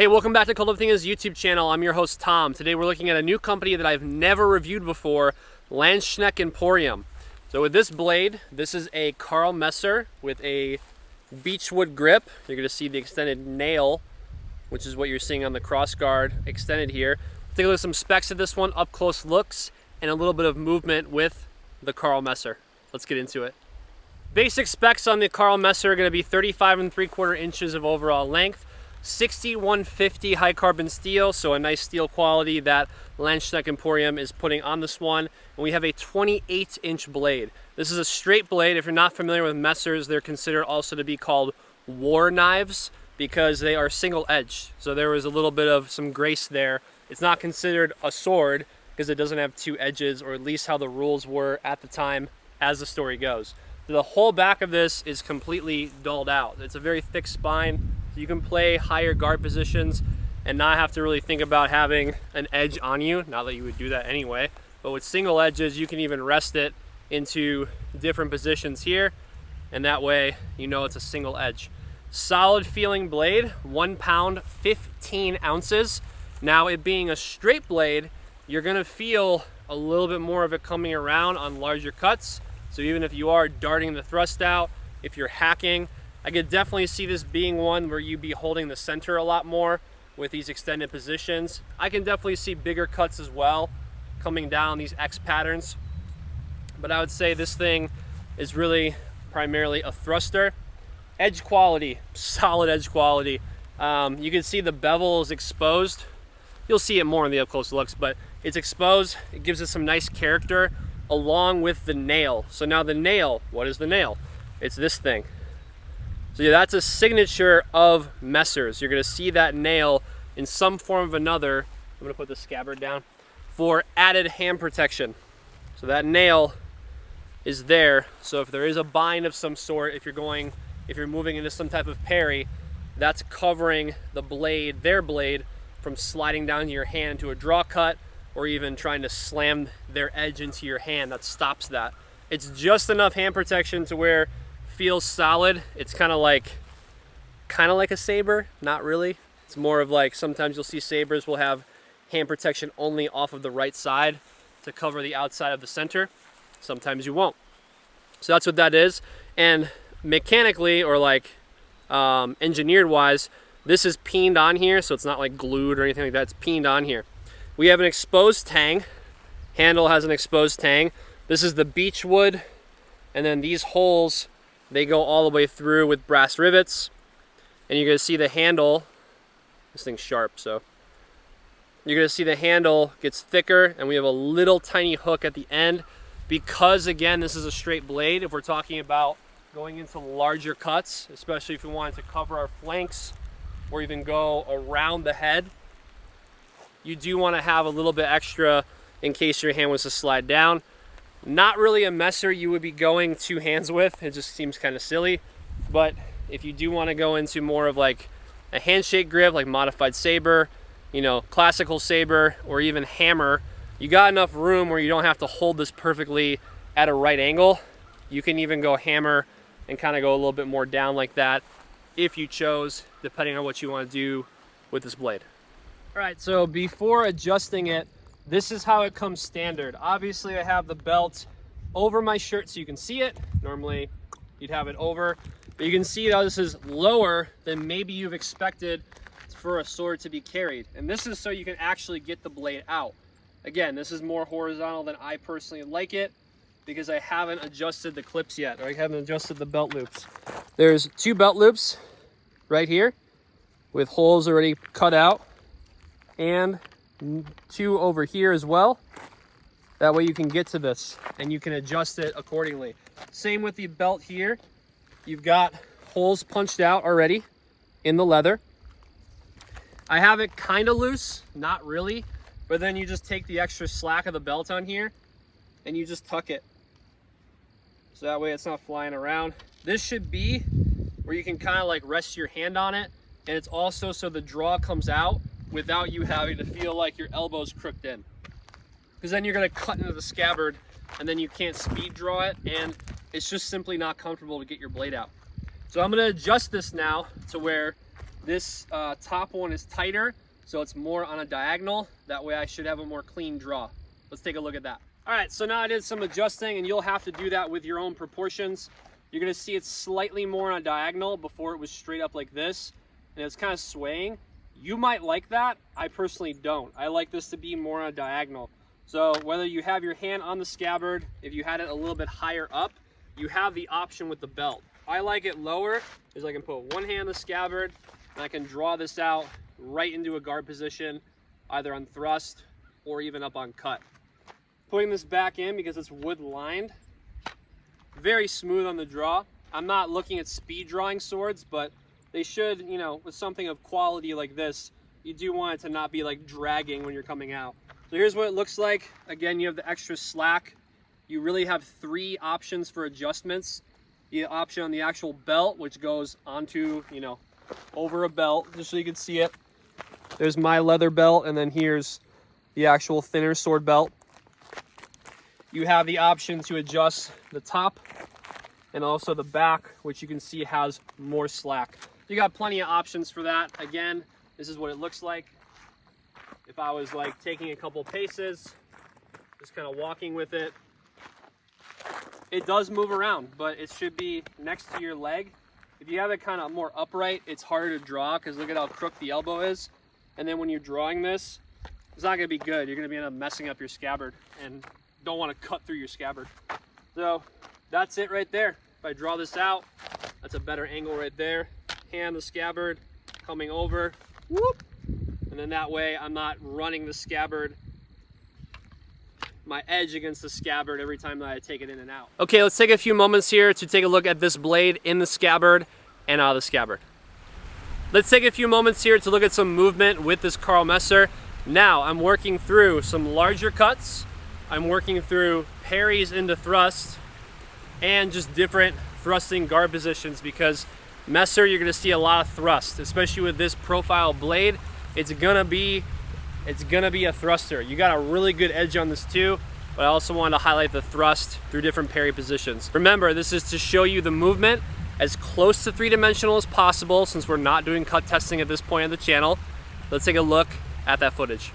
Hey, welcome back to Kult of Athena's YouTube channel. I'm your host, Tom. Today we're looking at a new company that I've never reviewed before, Landsknecht Emporium. So with this blade, this is a Karl with a beechwood grip. You're going to see the extended nail, which is what you're seeing on the crossguard extended here. Take a look at some specs of this one, up close looks, and a little bit of movement with the Karl. Let's get into it. Basic specs on the Karl are going to be 35 3/4 inches of overall length, 6150 high carbon steel, so a nice steel quality that Landsknecht Emporium is putting on this one. And we have a 28-inch blade. This is a straight blade. If you're not familiar with messers, they're considered also to be called war knives because they are single edged. So there was a little bit of some grace there. It's not considered a sword because it doesn't have two edges, or at least how the rules were at the time as the story goes. So the whole back of this is completely dulled out. It's a very thick spine. So you can play higher guard positions and not have to really think about having an edge on you. Not that you would do that anyway, but with single edges, you can even rest it into different positions here, and that way you know it's a single edge. Solid feeling blade, 1 pound, 15 ounces. Now, it being a straight blade, you're gonna feel a little bit more of it coming around on larger cuts. So even if you are darting the thrust out, if you're hacking, I could definitely see this being one where you'd be holding the center a lot more with these extended positions. I can definitely see bigger cuts as well coming down these X patterns. But I would say this thing is really primarily a thruster. Edge quality, solid edge quality. You can see the bevel is exposed. You'll see it more in the up close looks, but it's exposed. It gives it some nice character along with the nail. So now the nail, what is the nail? It's this thing. So yeah, that's a signature of messers. You're gonna see that nail in some form of another. I'm gonna put the scabbard down for added hand protection. So that nail is there. So if there is a bind of some sort, if you're moving into some type of parry, that's covering the blade, their blade, from sliding down your hand to a draw cut, or even trying to slam their edge into your hand. That stops that. It's just enough hand protection to where it feels solid. It's kind of like a saber, not really. It's more of like, sometimes you'll see sabers will have hand protection only off of the right side to cover the outside of the center. Sometimes you won't. So that's what that is. And mechanically, or like engineered wise, this is peened on here, so it's not like glued or anything like that. It's peened on here. We have an exposed tang. Handle has an exposed tang. This is the beechwood, and then these holes, they go all the way through with brass rivets. And you're gonna see the handle, this thing's sharp, so you're gonna see the handle gets thicker, and we have a little tiny hook at the end because, again, this is a straight blade. If we're talking about going into larger cuts, especially if we wanted to cover our flanks or even go around the head, you do want to have a little bit extra in case your hand was to slide down. Not really a messer you would be going two hands with. It just seems kind of silly. But if you do want to go into more of like a handshake grip, like modified saber, classical saber, or even hammer, you got enough room where you don't have to hold this perfectly at a right angle. You can even go hammer and kind of go a little bit more down like that if you chose, depending on what you want to do with this blade. All right, so before adjusting it, this is how it comes standard. Obviously, I have the belt over my shirt so you can see it. Normally, you'd have it over, but you can see how this is lower than maybe you've expected for a sword to be carried. And this is so you can actually get the blade out. Again, this is more horizontal than I personally like it because I haven't adjusted the clips yet, or I haven't adjusted the belt loops. There's 2 belt loops right here with holes already cut out, and 2 over here as well. That way you can get to this and you can adjust it accordingly. Same with the belt here. You've got holes punched out already in the leather. I have it kind of loose, not really, but then you just take the extra slack of the belt on here and you just tuck it. So that way it's not flying around. This should be where you can kind of like rest your hand on it, and it's also so the draw comes out without you having to feel like your elbow's crooked in. Because then you're gonna cut into the scabbard and then you can't speed draw it, and it's just simply not comfortable to get your blade out. So I'm gonna adjust this now to where This top one is tighter, so it's more on a diagonal. That way I should have a more clean draw. Let's take a look at that. All right, so now I did some adjusting, and you'll have to do that with your own proportions. You're gonna see it's slightly more on a diagonal. Before it was straight up like this, and it's kind of swaying. You might like that. I personally don't. I like this to be more on a diagonal. So whether you have your hand on the scabbard, if you had it a little bit higher up, you have the option with the belt. I like it lower, is I can put one hand on the scabbard, and I can draw this out right into a guard position, either on thrust or even up on cut. Putting this back in because it's wood lined, very smooth on the draw. I'm not looking at speed drawing swords, but they should, you know, with something of quality like this, you do want it to not be like dragging when you're coming out. So here's what it looks like. Again, you have the extra slack. You really have 3 options for adjustments. The option on the actual belt, which goes onto, you know, over a belt, just so you can see it. There's my leather belt, and then here's the actual thinner sword belt. You have the option to adjust the top and also the back, which you can see has more slack. You got plenty of options for that. Again, this is what it looks like. If I was like taking a couple paces, just kind of walking with it, it does move around, but it should be next to your leg. If you have it kind of more upright, it's harder to draw because look at how crooked the elbow is. And then when you're drawing this, it's not gonna be good. You're gonna be messing up your scabbard and don't want to cut through your scabbard. So that's it right there. If I draw this out, that's a better angle right there. Hand the scabbard coming over, whoop, and then that way I'm not running the scabbard, my edge against the scabbard every time that I take it in and out. Okay, let's take a few moments here to take a look at this blade in the scabbard and out of the scabbard. Let's take a few moments here to look at some movement with this Karl Messer. Now I'm working through some larger cuts. I'm working through parries into thrust and just different thrusting guard positions, because Messer, you're gonna see a lot of thrust, especially with this profile blade. It's gonna be a thruster. You got a really good edge on this too, but I also wanted to highlight the thrust through different parry positions. Remember, this is to show you the movement as close to 3-dimensional as possible, since we're not doing cut testing at this point on the channel. Let's take a look at that footage.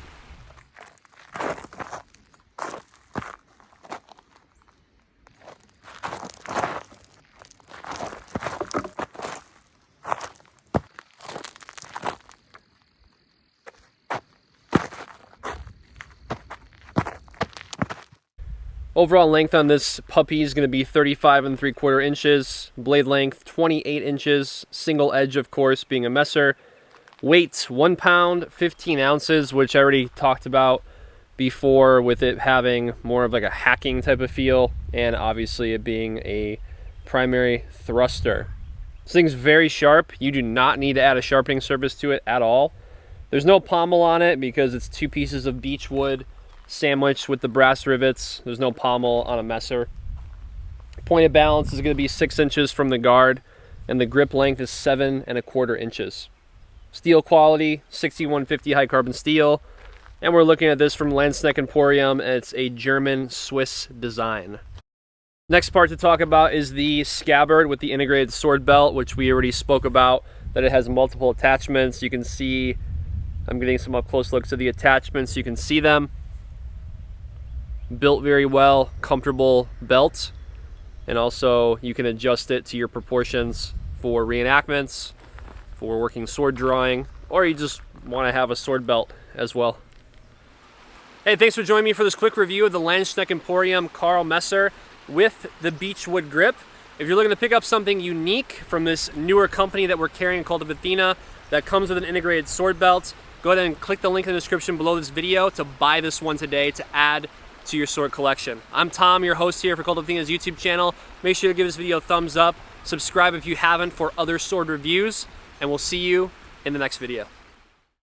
Overall length on this puppy is going to be 35 3/4 inches. Blade length 28 inches. Single edge, of course, being a Messer. Weight 1 pound 15 ounces, which I already talked about before, with it having more of like a hacking type of feel, and obviously it being a primary thruster. This thing's very sharp. You do not need to add a sharpening surface to it at all. There's no pommel on it because it's 2 pieces of beech wood sandwiched with the brass rivets. There's no pommel on a Messer. Point of balance is going to be 6 inches from the guard, and the grip length is 7 1/4 inches. Steel quality, 6150 high carbon steel, and we're looking at this from Landsknecht Emporium, and it's a German-Swiss design. Next part to talk about is the scabbard with the integrated sword belt, which we already spoke about, that it has multiple attachments. You can see, I'm getting some up close looks of the attachments. You can see them. Built very well, comfortable belt, and also you can adjust it to your proportions for reenactments, for working sword drawing, or you just want to have a sword belt as well. Hey, thanks for joining me for this quick review of the Landsknecht Emporium Karl Messer with the beechwood grip. If you're looking to pick up something unique from this newer company that we're carrying, Kult of Athena, that comes with an integrated sword belt, go ahead and click the link in the description below this video to buy this one today to add to your sword collection. I'm Tom, your host here for Kult of Athena's YouTube channel. Make sure to give this video a thumbs up, subscribe if you haven't for other sword reviews, and we'll see you in the next video.